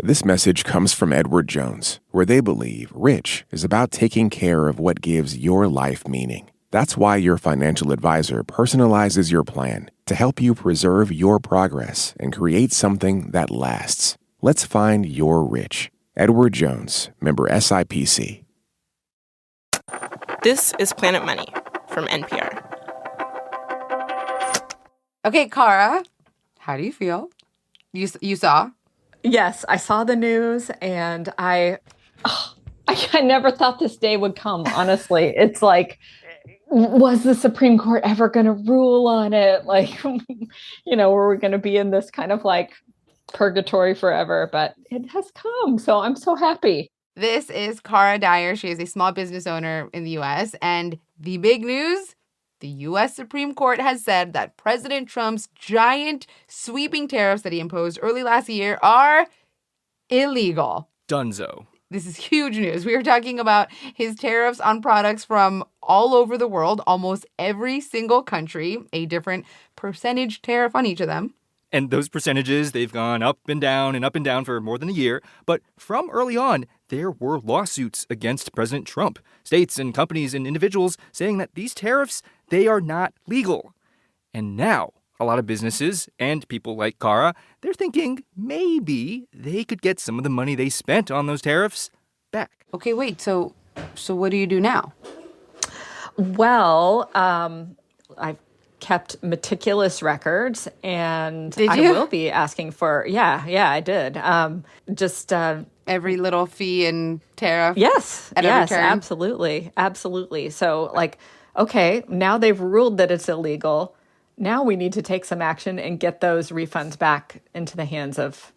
This message comes from Edward Jones, where they believe rich is about taking care of what gives your life meaning. That's why your financial advisor personalizes your plan to help you preserve your progress and create something that lasts. Let's find your rich. Edward Jones, member SIPC. This is Planet Money from NPR. Okay, Kara, how do you feel? You saw? Yes, I saw the news, and I never thought this day would come, honestly. It's like, was the Supreme Court ever going to rule on it? Like, were we going to be in this kind of like purgatory forever? But it has come, so I'm so happy. This is Kara Dyer. She is a small business owner in the U.S. And the big news, the U.S. Supreme Court has said that President Trump's giant sweeping tariffs that he imposed early last year are illegal. Dunzo. This is huge news. We are talking about his tariffs on products from all over the world, almost every single country, a different percentage tariff on each of them. And those percentages, they've gone up and down for more than a year. But from early on, there were lawsuits against President Trump. States and companies and individuals saying that these tariffs, they are not legal. And now, a lot of businesses and people like Kara, they're thinking maybe they could get some of the money they spent on those tariffs back. Okay, wait, so what do you do now? Well, I've kept meticulous records, and Did you? I will be asking for, I did. Every little fee and tariff? Yes, at every turn? absolutely. So, okay, now they've ruled that it's illegal. Now we need to take some action and get those refunds back into the hands of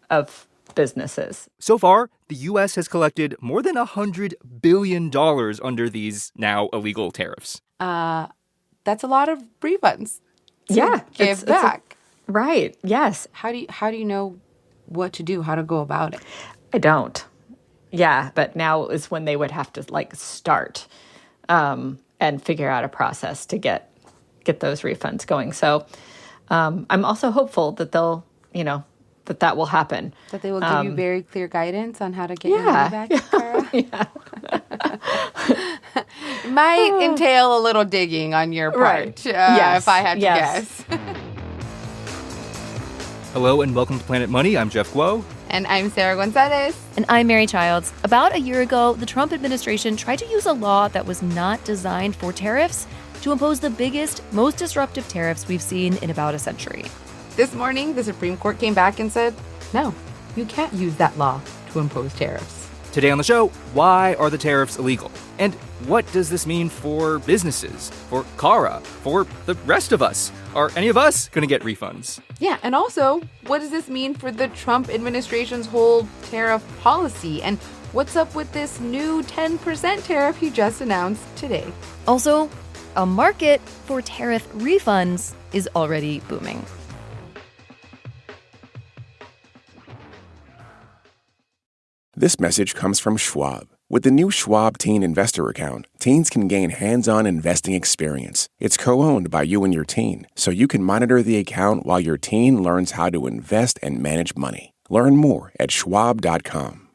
businesses. So far, the U.S. has collected more than $100 billion under these now illegal tariffs. That's a lot of refunds to give back. Right, yes. How do you know what to do, how to go about it? I don't. Yeah, but now is when they would have to start and figure out a process to get those refunds going. So I'm also hopeful that they'll, that will happen. That they will give you very clear guidance on how to get your money back, Kara? Yeah. It might entail a little digging on your part, if I had to guess. Hello and welcome to Planet Money. I'm Jeff Guo. And I'm Sarah Gonzalez. And I'm Mary Childs. About a year ago, the Trump administration tried to use a law that was not designed for tariffs to impose the biggest, most disruptive tariffs we've seen in about a century. This morning, the Supreme Court came back and said, no, you can't use that law to impose tariffs. Today on the show, why are the tariffs illegal? And what does this mean for businesses, for Kara, for the rest of us? Are any of us going to get refunds? Yeah, and also, what does this mean for the Trump administration's whole tariff policy? And what's up with this new 10% tariff he just announced today? Also, a market for tariff refunds is already booming. This message comes from Schwab. With the new Schwab Teen Investor Account, teens can gain hands-on investing experience. It's co-owned by you and your teen, so you can monitor the account while your teen learns how to invest and manage money. Learn more at schwab.com.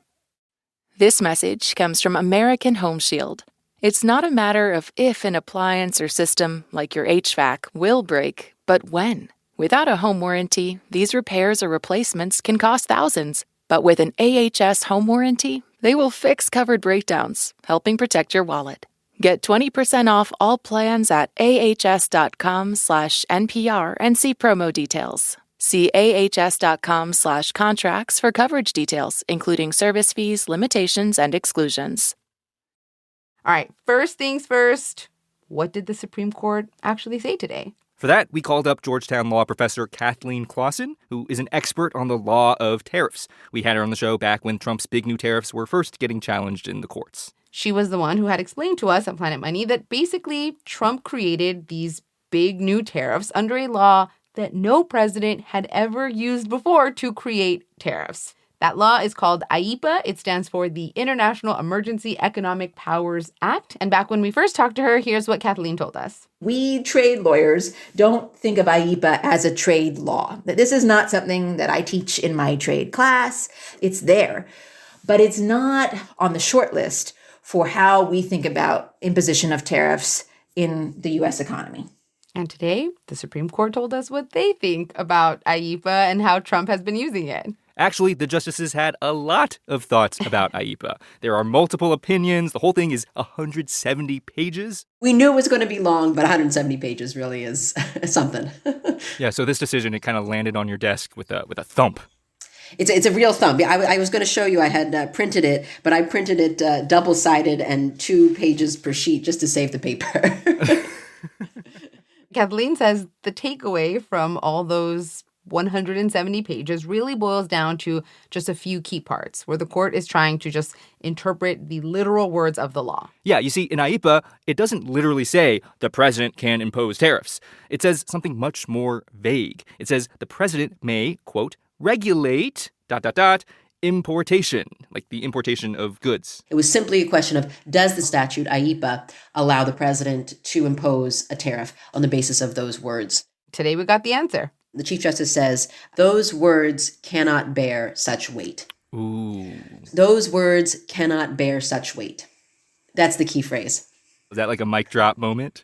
This message comes from American Home Shield. It's not a matter of if an appliance or system, like your HVAC, will break, but when. Without a home warranty, these repairs or replacements can cost thousands. But with an AHS home warranty, they will fix covered breakdowns, helping protect your wallet. Get 20% off all plans at ahs.com/NPR and see promo details. See ahs.com/contracts for coverage details, including service fees, limitations, and exclusions. All right, first things first, what did the Supreme Court actually say today? For that, we called up Georgetown law professor Kathleen Clausen, who is an expert on the law of tariffs. We had her on the show back when Trump's big new tariffs were first getting challenged in the courts. She was the one who had explained to us on Planet Money that basically Trump created these big new tariffs under a law that no president had ever used before to create tariffs. That law is called IEEPA. It stands for the International Emergency Economic Powers Act. And back when we first talked to her, here's what Kathleen told us. We trade lawyers don't think of IEEPA as a trade law. This is not something that I teach in my trade class. It's there, but it's not on the short list for how we think about imposition of tariffs in the U.S. economy. And today, the Supreme Court told us what they think about IEEPA and how Trump has been using it. Actually, the justices had a lot of thoughts about IEEPA. There are multiple opinions. The whole thing is 170 pages. We knew it was going to be long, but 170 pages really is something. Yeah, so this decision, it kind of landed on your desk with a thump. It's a real thump. I was going to show you I had printed it, but I printed it double-sided and 2 pages per sheet just to save the paper. Kathleen says the takeaway from all those 170 pages really boils down to just a few key parts where the court is trying to just interpret the literal words of the law. Yeah, you see, in IEEPA, it doesn't literally say the president can impose tariffs. It says something much more vague. It says the president may, quote, regulate, ... importation, like the importation of goods. It was simply a question of, does the statute, IEEPA, allow the president to impose a tariff on the basis of those words? Today we got the answer. The Chief Justice says, those words cannot bear such weight. Ooh. Those words cannot bear such weight. That's the key phrase. Was that like a mic drop moment?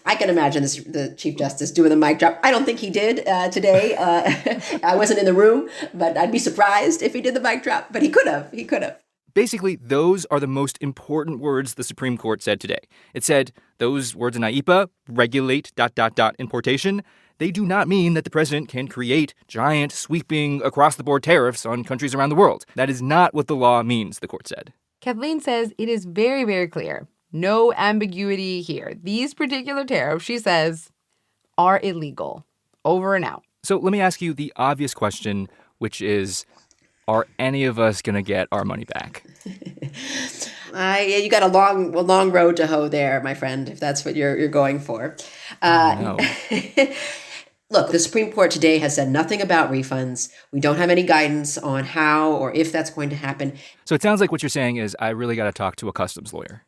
I can imagine the Chief Justice doing the mic drop. I don't think he did today. I wasn't in the room, but I'd be surprised if he did the mic drop. But he could have. He could have. Basically, those are the most important words the Supreme Court said today. It said those words in IEEPA, regulate ... importation, they do not mean that the president can create giant, sweeping, across-the-board tariffs on countries around the world. That is not what the law means, the court said. Kathleen says it is very, very clear. No ambiguity here. These particular tariffs, she says, are illegal. Over and out. So let me ask you the obvious question, which is, are any of us going to get our money back? You got a long road to hoe there, my friend, if that's what you're going for. No. Look, the Supreme Court today has said nothing about refunds. We don't have any guidance on how or if that's going to happen. So it sounds like what you're saying is I really got to talk to a customs lawyer.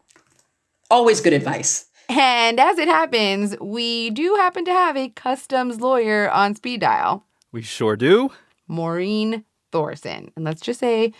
Always good advice. And as it happens, we do happen to have a customs lawyer on speed dial. We sure do. Maureen Thorson. And let's just say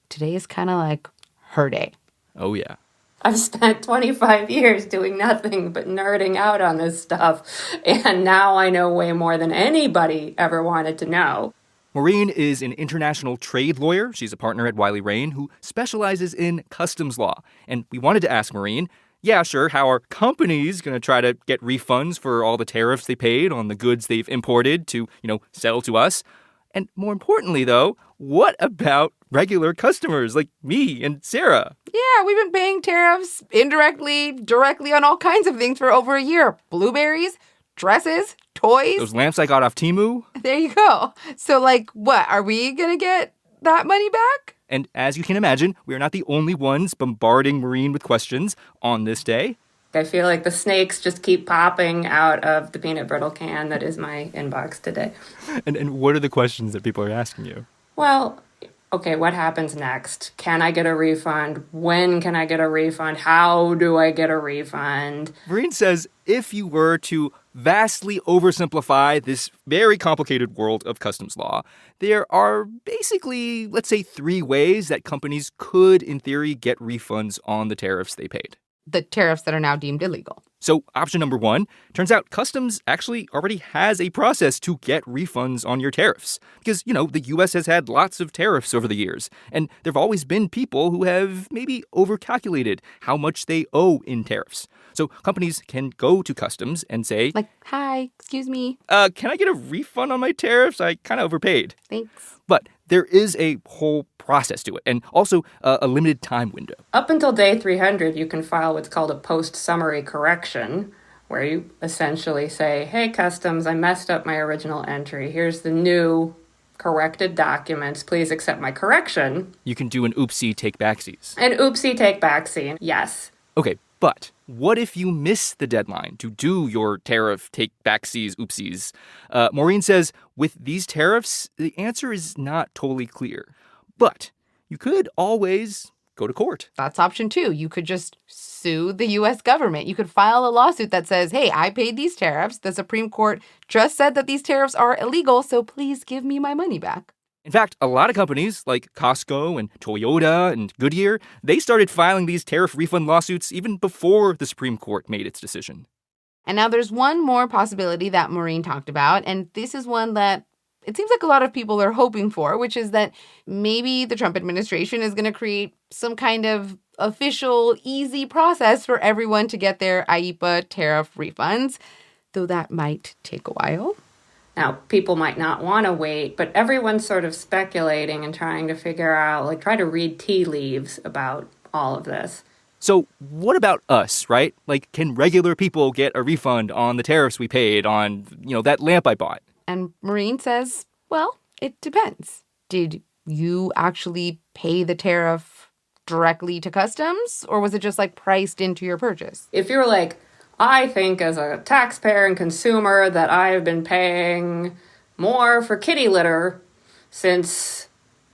today is kind of like her day. Oh, yeah. I've spent 25 years doing nothing but nerding out on this stuff, and now I know way more than anybody ever wanted to know. Maureen is an international trade lawyer. She's a partner at Wiley Rain who specializes in customs law. And we wanted to ask Maureen, yeah, sure, how are companies going to try to get refunds for all the tariffs they paid on the goods they've imported to, sell to us? And more importantly, though, what about regular customers like me and Sarah? Yeah, we've been paying tariffs indirectly, directly on all kinds of things for over a year. Blueberries, dresses, toys. Those lamps I got off Temu. There you go. So, what? Are we going to get that money back? And as you can imagine, we are not the only ones bombarding Maureen with questions on this day. I feel like the snakes just keep popping out of the peanut brittle can that is my inbox today. And what are the questions that people are asking you? Well, okay, what happens next? Can I get a refund? When can I get a refund? How do I get a refund? Maureen says if you were to vastly oversimplify this very complicated world of customs law, there are basically, let's say, 3 ways that companies could, in theory, get refunds on the tariffs they paid. The tariffs that are now deemed illegal. So option number 1, turns out customs actually already has a process to get refunds on your tariffs. Because, the U.S. has had lots of tariffs over the years. And there have always been people who have maybe overcalculated how much they owe in tariffs. So companies can go to customs and say, hi, excuse me. Can I get a refund on my tariffs? I kind of overpaid. Thanks. But there is a whole process to it, and also a limited time window. Up until day 300, you can file what's called a post-summary correction, where you essentially say, hey, customs, I messed up my original entry. Here's the new corrected documents. Please accept my correction. You can do an oopsie take backsies. An oopsie take backsie, yes. Okay, but what if you miss the deadline to do your tariff take-backsies, oopsies? Maureen says with these tariffs, the answer is not totally clear. But you could always go to court. That's option 2. You could just sue the U.S. government. You could file a lawsuit that says, hey, I paid these tariffs. The Supreme Court just said that these tariffs are illegal, so please give me my money back. In fact, a lot of companies like Costco and Toyota and Goodyear, they started filing these tariff refund lawsuits even before the Supreme Court made its decision. And now there's one more possibility that Maureen talked about, and this is one that it seems like a lot of people are hoping for, which is that maybe the Trump administration is going to create some kind of official, easy process for everyone to get their IEEPA tariff refunds, though that might take a while. Now, people might not want to wait, but everyone's sort of speculating and trying to figure out, like, try to read tea leaves about all of this. So what about us, right? Like, can regular people get a refund on the tariffs we paid on, that lamp I bought? And Maureen says, well, it depends. Did you actually pay the tariff directly to customs, or was it just like priced into your purchase? If you're like, I think as a taxpayer and consumer that I have been paying more for kitty litter since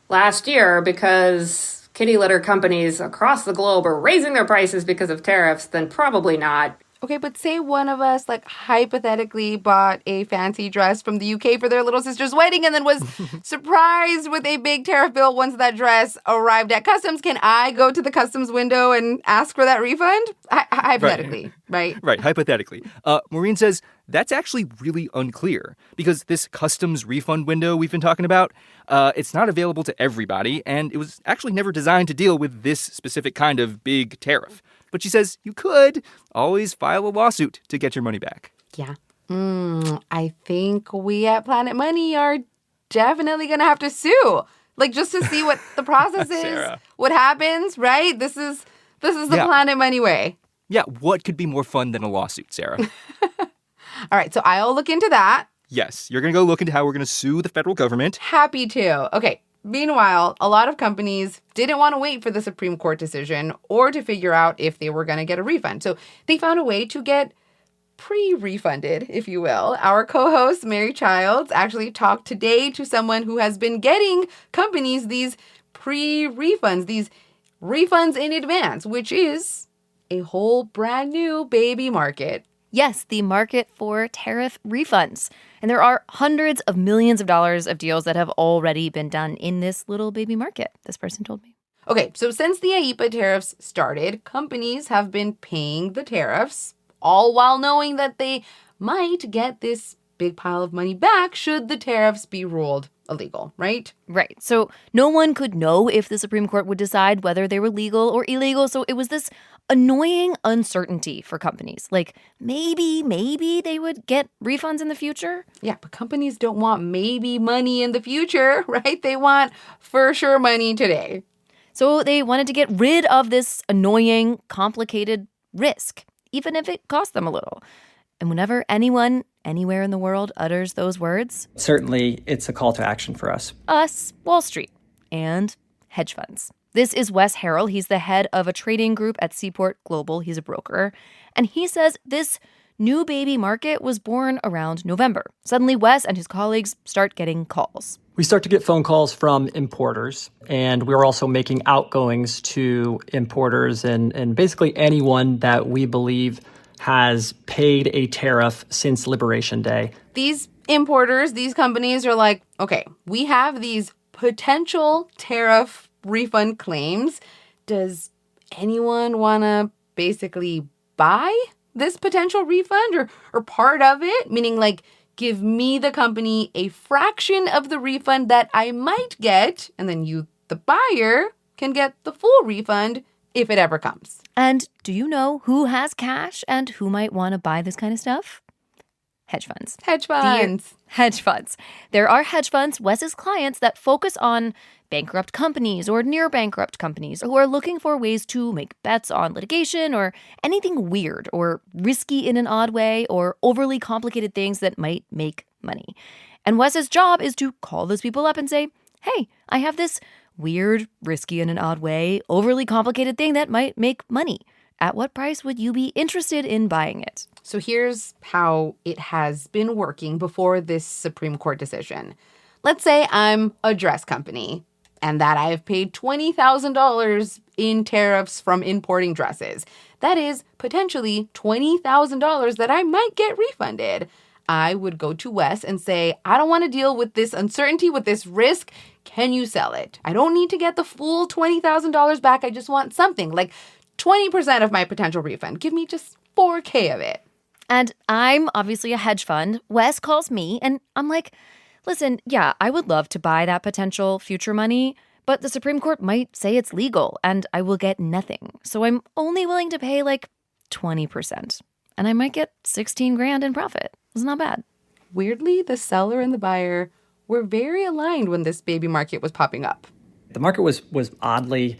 last year because kitty litter companies across the globe are raising their prices because of tariffs, then probably not. Okay, but say one of us, like, hypothetically bought a fancy dress from the UK for their little sister's wedding and then was surprised with a big tariff bill once that dress arrived at customs. Can I go to the customs window and ask for that refund? Hypothetically, right? Right, hypothetically. Maureen says that's actually really unclear because this customs refund window we've been talking about, it's not available to everybody, and it was actually never designed to deal with this specific kind of big tariff. But she says you could always file a lawsuit to get your money back. Yeah. I think we at Planet Money are definitely going to have to sue. Like, just to see what the process is, Sarah. What happens, right? This is the Planet Money way. Yeah, what could be more fun than a lawsuit, Sarah? All right, so I'll look into that. Yes, you're going to go look into how we're going to sue the federal government. Happy to. Okay. Meanwhile, a lot of companies didn't want to wait for the Supreme Court decision or to figure out if they were going to get a refund. So they found a way to get pre-refunded, if you will. Our co-host, Mary Childs, actually talked today to someone who has been getting companies these pre-refunds, these refunds in advance, which is a whole brand new baby market. Yes, the market for tariff refunds. And there are hundreds of millions of dollars of deals that have already been done in this little baby market, this person told me. Okay, so since the IEEPA tariffs started, companies have been paying the tariffs, all while knowing that they might get this big pile of money back should the tariffs be ruled illegal, right? Right. So no one could know if the Supreme Court would decide whether they were legal or illegal. So it was this annoying uncertainty for companies. Like, maybe they would get refunds in the future. Yeah, but companies don't want maybe money in the future, right? They want for sure money today. So they wanted to get rid of this annoying, complicated risk, even if it cost them a little. And whenever anyone, anywhere in the world utters those words, certainly it's a call to action for us. Us, Wall Street, and hedge funds. This is Wes Harrell. He's the head of a trading group at Seaport Global. He's a broker. And he says this new baby market was born around November. Suddenly, Wes and his colleagues start getting calls. We start to get phone calls from importers, and we're also making outgoings to importers and basically anyone that we believe has paid a tariff since Liberation Day. These importers, these companies are like, okay, we have these potential tariff refund claims. Does anyone want to basically buy this potential refund or part of it? Meaning, like, give me, the company, a fraction of the refund that I might get, and then you, the buyer, can get the full refund if it ever comes. And do you know who has cash and who might want to buy this kind of stuff? Hedge funds. Hedge funds. Hedge funds. There are hedge funds, Wes's clients, that focus on bankrupt companies or near bankrupt companies who are looking for ways to make bets on litigation or anything weird or risky in an odd way or overly complicated things that might make money. And Wes's job is to call those people up and say, hey, I have this weird, risky in an odd way, overly complicated thing that might make money. at what price would you be interested in buying it? So here's how it has been working before this Supreme Court decision. Let's say I'm a dress company and that I have paid $20,000 in tariffs from importing dresses. That is potentially $20,000 that I might get refunded. I would go to Wes and say, I don't want to deal with this uncertainty, with this risk. Can you sell it? I don't need to get the full $20,000 back. I just want something like 20% of my potential refund. Give me just $4,000 of it. And I'm obviously a hedge fund. Wes calls me and I'm like, listen, yeah, I would love to buy that potential future money, but the Supreme Court might say it's legal and I will get nothing. So I'm only willing to pay like 20%. And I might get $16,000 in profit. It's not bad. Weirdly, the seller and the buyer were very aligned when this baby market was popping up. The market was oddly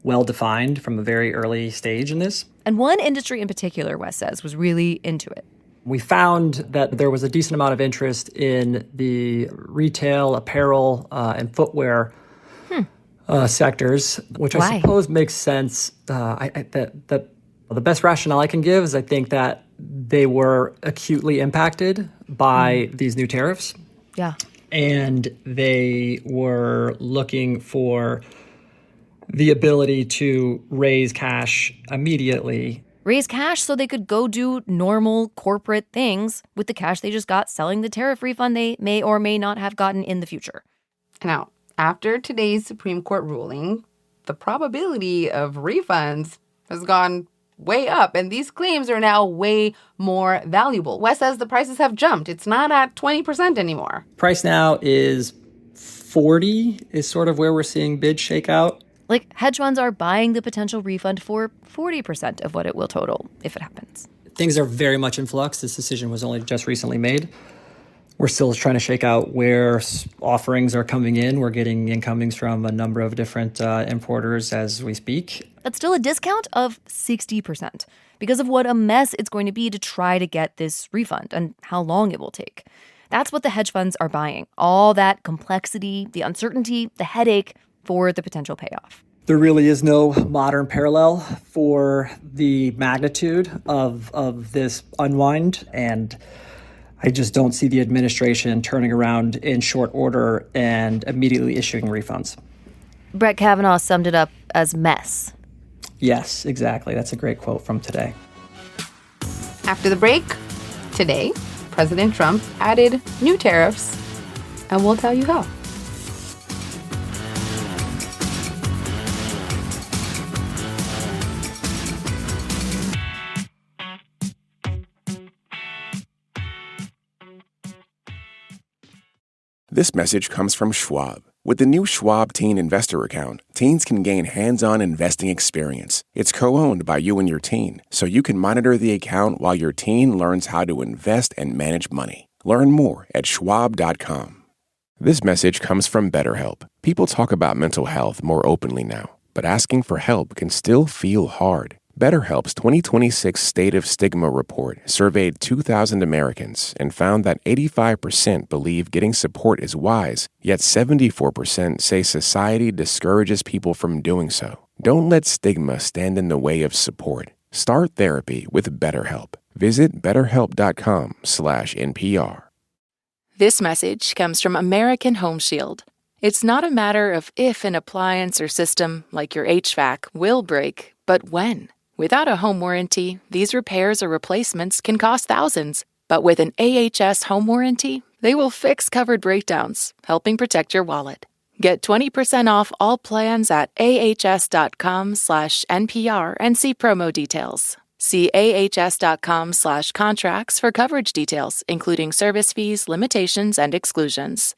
well-defined from a very early stage in this. And one industry in particular, Wes says, was really into it. We found that there was a decent amount of interest in the retail, apparel, and footwear sectors, which Why? I suppose makes sense. The best rationale I can give is I think that they were acutely impacted by these new tariffs. Yeah. And they were looking for the ability to raise cash immediately. Raise cash so they could go do normal corporate things with the cash they just got selling the tariff refund they may or may not have gotten in the future. Now, after today's Supreme Court ruling, the probability of refunds has gone way up, and these claims are now way more valuable. Wes says the prices have jumped. It's not at 20% anymore. Price now is 40 is sort of where we're seeing bids shake out. Like, hedge funds are buying the potential refund for 40% of what it will total if it happens. Things are very much in flux. This decision was only just recently made. We're still trying to shake out where offerings are coming in. We're getting incomings from a number of different importers as we speak. That's still a discount of 60% because of what a mess it's going to be to try to get this refund and how long it will take. That's what the hedge funds are buying. All that complexity, the uncertainty, the headache for the potential payoff. There really is no modern parallel for the magnitude of this unwind, and I just don't see the administration turning around in short order and immediately issuing refunds. Brett Kavanaugh summed it up as mess. Yes, exactly. That's a great quote from today. After the break, today, President Trump added new tariffs, and we'll tell you how. This message comes from Schwab. With the new Schwab Teen Investor Account, teens can gain hands-on investing experience. It's co-owned by you and your teen, so you can monitor the account while your teen learns how to invest and manage money. Learn more at schwab.com. This message comes from BetterHelp. People talk about mental health more openly now, but asking for help can still feel hard. BetterHelp's 2026 State of Stigma report surveyed 2,000 Americans and found that 85% believe getting support is wise, yet 74% say society discourages people from doing so. Don't let stigma stand in the way of support. Start therapy with BetterHelp. Visit betterhelp.com/NPR. This message comes from American Home Shield. It's not a matter of if an appliance or system, like your HVAC, will break, but when. Without a home warranty, these repairs or replacements can cost thousands. But with an AHS home warranty, they will fix covered breakdowns, helping protect your wallet. Get 20% off all plans at ahs.com/NPR and see promo details. See ahs.com/contracts for coverage details, including service fees, limitations, and exclusions.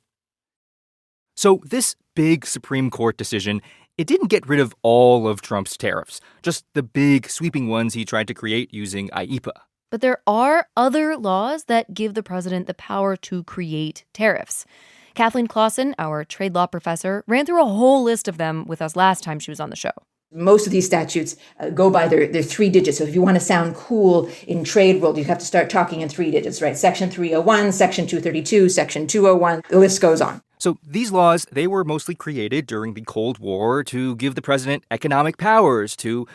So this big Supreme Court decision, it didn't get rid of all of Trump's tariffs, just the big sweeping ones he tried to create using IEEPA. But there are other laws that give the president the power to create tariffs. Kathleen Clausen, our trade law professor, ran through a whole list of them with us last time she was on the show. Most of these statutes go by their 3 digits. So if you want to sound cool in trade world, you have to start talking in 3 digits, right? Section 301, Section 232, Section 201, the list goes on. So these laws, they were mostly created during the Cold War to give the president economic powers to,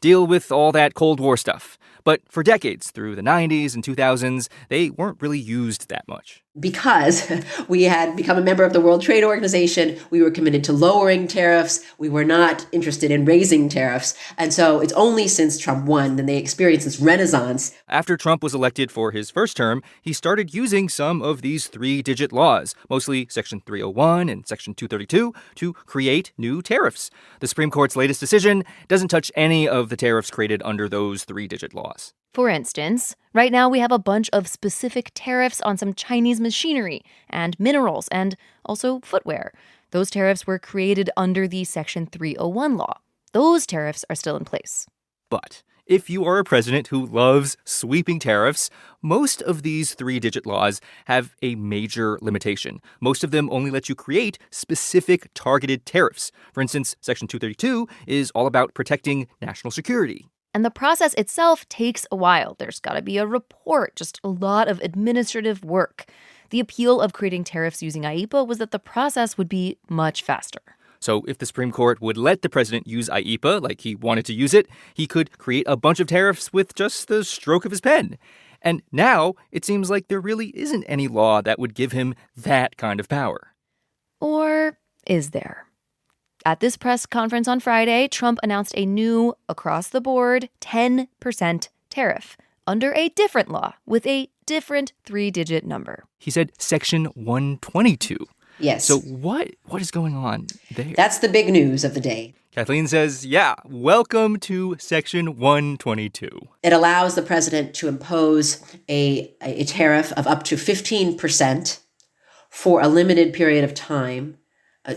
deal with all that Cold War stuff. But for decades, through the 90s and 2000s, they weren't really used that much. Because we had become a member of the World Trade Organization, we were committed to lowering tariffs. We were not interested in raising tariffs. And so it's only since Trump won that they experienced this renaissance. After Trump was elected for his first term, he started using some of these three-digit laws, mostly Section 301 and Section 232, to create new tariffs. The Supreme Court's latest decision doesn't touch any of the tariffs created under those three-digit laws. For instance, right now we have a bunch of specific tariffs on some Chinese machinery and minerals and also footwear. Those tariffs were created under the Section 301 law. Those tariffs are still in place. But if you are a president who loves sweeping tariffs, most of these three-digit laws have a major limitation. Most of them only let you create specific targeted tariffs. For instance, Section 232 is all about protecting national security. And the process itself takes a while. There's got to be a report, just a lot of administrative work. The appeal of creating tariffs using IEEPA was that the process would be much faster. So if the Supreme Court would let the president use IEEPA like he wanted to use it, he could create a bunch of tariffs with just the stroke of his pen. And now it seems like there really isn't any law that would give him that kind of power. Or is there? At this press conference on Friday, Trump announced a new, across-the-board, 10% tariff under a different law with a different three-digit number. He said Section 122. Yes. So what is going on there? That's the big news of the day. Kathleen says, yeah, welcome to Section 122. It allows the president to impose a tariff of up to 15% for a limited period of time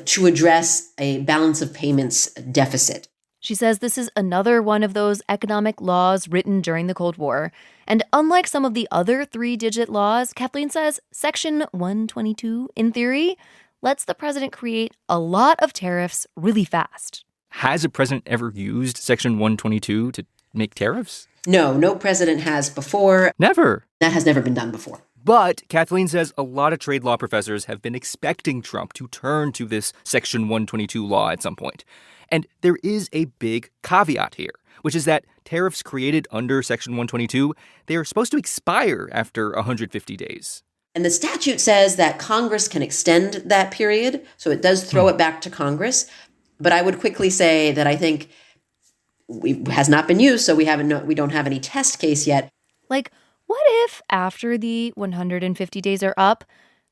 to address a balance of payments deficit. She says this is another one of those economic laws written during the Cold War. And unlike some of the other three-digit laws, Kathleen says Section 122, in theory, lets the president create a lot of tariffs really fast. Has a president ever used Section 122 to make tariffs? No president has before. Never. That has never been done before. But Kathleen says a lot of trade law professors have been expecting Trump to turn to this Section 122 law at some point. And there is a big caveat here, which is that tariffs created under Section 122, they are supposed to expire after 150 days. And the statute says that Congress can extend that period, so it does throw it back to Congress. But I would quickly say that I think it has not been used, so we don't have any test case yet. Like, what if after the 150 days are up,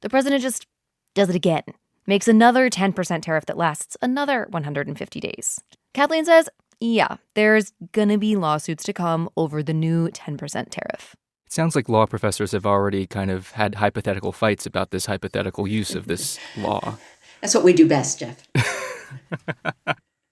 the president just does it again, makes another 10% tariff that lasts another 150 days? Kathleen says, yeah, there's gonna be lawsuits to come over the new 10% tariff. It sounds like law professors have already kind of had hypothetical fights about this hypothetical use of this law. That's what we do best, Jeff.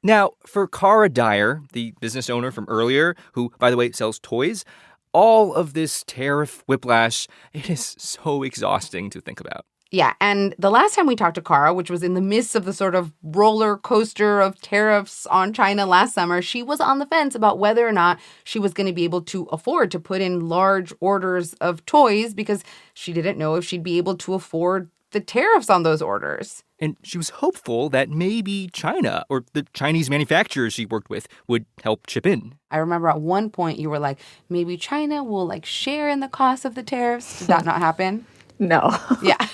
Now, for Cara Dyer, the business owner from earlier, who, by the way, sells toys, all of this tariff whiplash, it is so exhausting to think about. Yeah, and the last time we talked to Cara, which was in the midst of the sort of roller coaster of tariffs on China last summer, she was on the fence about whether or not she was going to be able to afford to put in large orders of toys because she didn't know if she'd be able to afford the tariffs on those orders. And she was hopeful that maybe China or the Chinese manufacturers she worked with would help chip in. I remember at one point you were like, maybe China will share in the cost of the tariffs. Did that not happen? No. Yeah.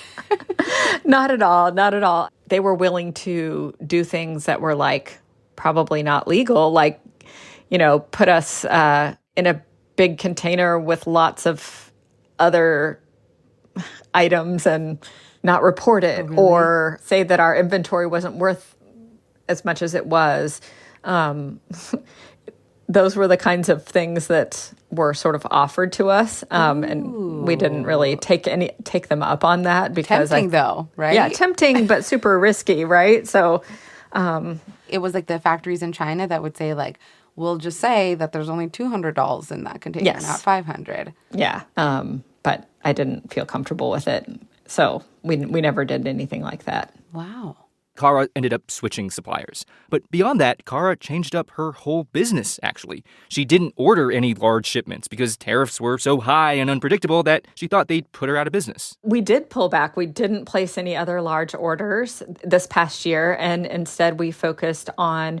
Not at all. Not at all. They were willing to do things that were probably not legal, put us in a big container with lots of other items and not report it, really? Or say that our inventory wasn't worth as much as it was. Those were the kinds of things that were sort of offered to us, and we didn't really take them up on that because tempting though, right? Yeah, tempting but super risky, right? So it was the factories in China that would say we'll just say that there's only $200 in that container, yes, not $500. Yeah, but I didn't feel comfortable with it, so we never did anything like that. Wow. Kara ended up switching suppliers. But beyond that, Kara changed up her whole business, actually. She didn't order any large shipments because tariffs were so high and unpredictable that she thought they'd put her out of business. We did pull back. We didn't place any other large orders this past year, and instead we focused on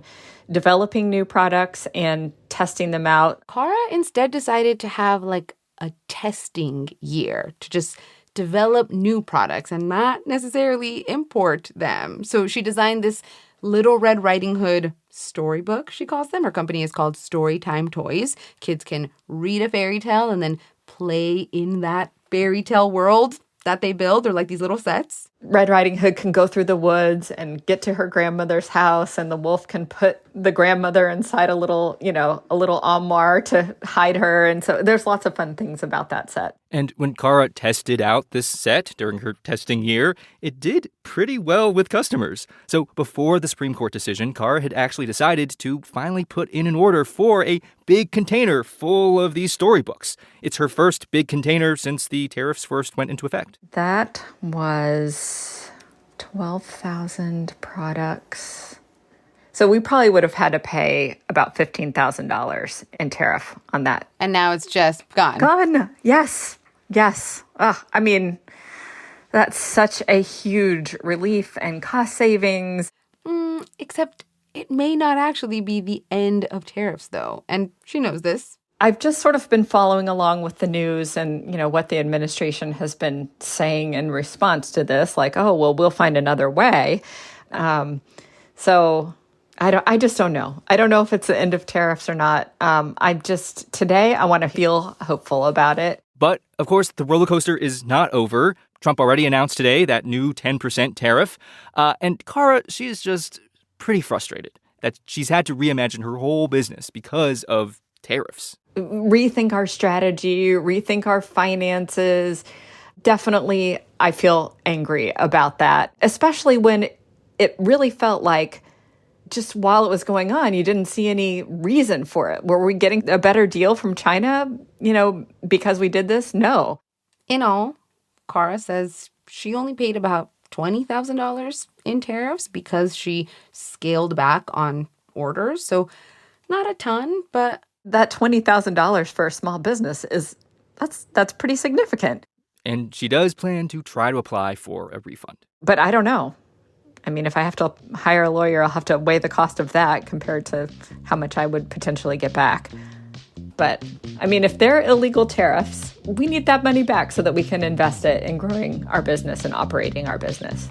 developing new products and testing them out. Kara instead decided to have like a testing year to just develop new products and not necessarily import them. So she designed this Little Red Riding Hood storybook, she calls them. Her company is called Storytime Toys. Kids can read a fairy tale and then play in that fairy tale world that they build. They're like these little sets. Red Riding Hood can go through the woods and get to her grandmother's house, and the wolf can put the grandmother inside a little armoire to hide her. And so there's lots of fun things about that set. And when Kara tested out this set during her testing year, it did pretty well with customers. So before the Supreme Court decision, Kara had actually decided to finally put in an order for a big container full of these storybooks. It's her first big container since the tariffs first went into effect. That was 12,000 products. So we probably would have had to pay about $15,000 in tariff on that. And now it's just gone. Gone. Yes. I mean, that's such a huge relief and cost savings. Except it may not actually be the end of tariffs, though. And she knows this. I've just sort of been following along with the news and, what the administration has been saying in response to this, like, oh, well, we'll find another way. So I just don't know. I don't know if it's the end of tariffs or not. Today I want to feel hopeful about it. But, of course, the roller coaster is not over. Trump already announced today that new 10% tariff. And Kara, she is just pretty frustrated that she's had to reimagine her whole business because of tariffs. Rethink our strategy, rethink our finances. Definitely, I feel angry about that, especially when it really felt like just while it was going on, you didn't see any reason for it. Were we getting a better deal from China, because we did this? No. In all, Kara says she only paid about $20,000 in tariffs because she scaled back on orders. So not a ton, but that $20,000 for a small business that's pretty significant. And she does plan to try to apply for a refund. But I don't know. I mean, if I have to hire a lawyer, I'll have to weigh the cost of that compared to how much I would potentially get back. But, I mean, if they're illegal tariffs, we need that money back so that we can invest it in growing our business and operating our business.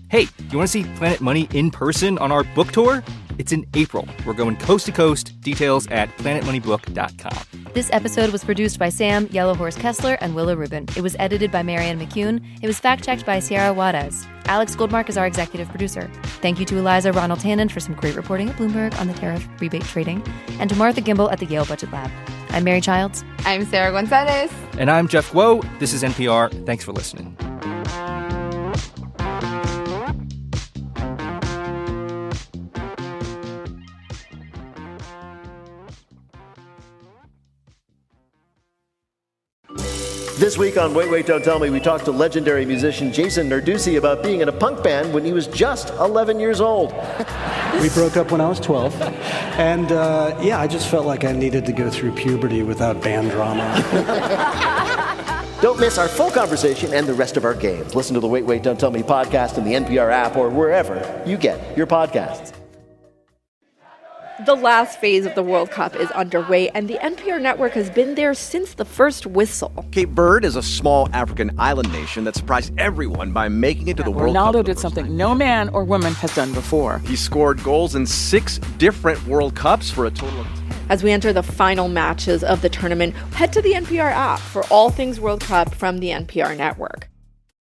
Hey, you want to see Planet Money in person on our book tour? It's in April. We're going coast to coast. Details at planetmoneybook.com. This episode was produced by Sam, Yellowhorse Kesler, and Willa Rubin. It was edited by Marianne McCune. It was fact-checked by Sierra Juarez. Alex Goldmark is our executive producer. Thank you to Eliza Ronald-Tannen for some great reporting at Bloomberg on the tariff rebate trading, and to Martha Gimbel at the Yale Budget Lab. I'm Mary Childs. I'm Sarah Gonzalez. And I'm Jeff Guo. This is NPR. Thanks for listening. This week on Wait, Wait, Don't Tell Me, we talked to legendary musician Jason Narducy about being in a punk band when he was just 11 years old. We broke up when I was 12. And I just felt like I needed to go through puberty without band drama. Don't miss our full conversation and the rest of our games. Listen to the Wait, Wait, Don't Tell Me podcast in the NPR app or wherever you get your podcasts. The last phase of the World Cup is underway, and the NPR network has been there since the first whistle. Cape Verde is a small African island nation that surprised everyone by making it to the World Cup. Ronaldo did something no man or woman has done before. He scored goals in 6 different World Cups for a total of 10. As we enter the final matches of the tournament, head to the NPR app for all things World Cup from the NPR network.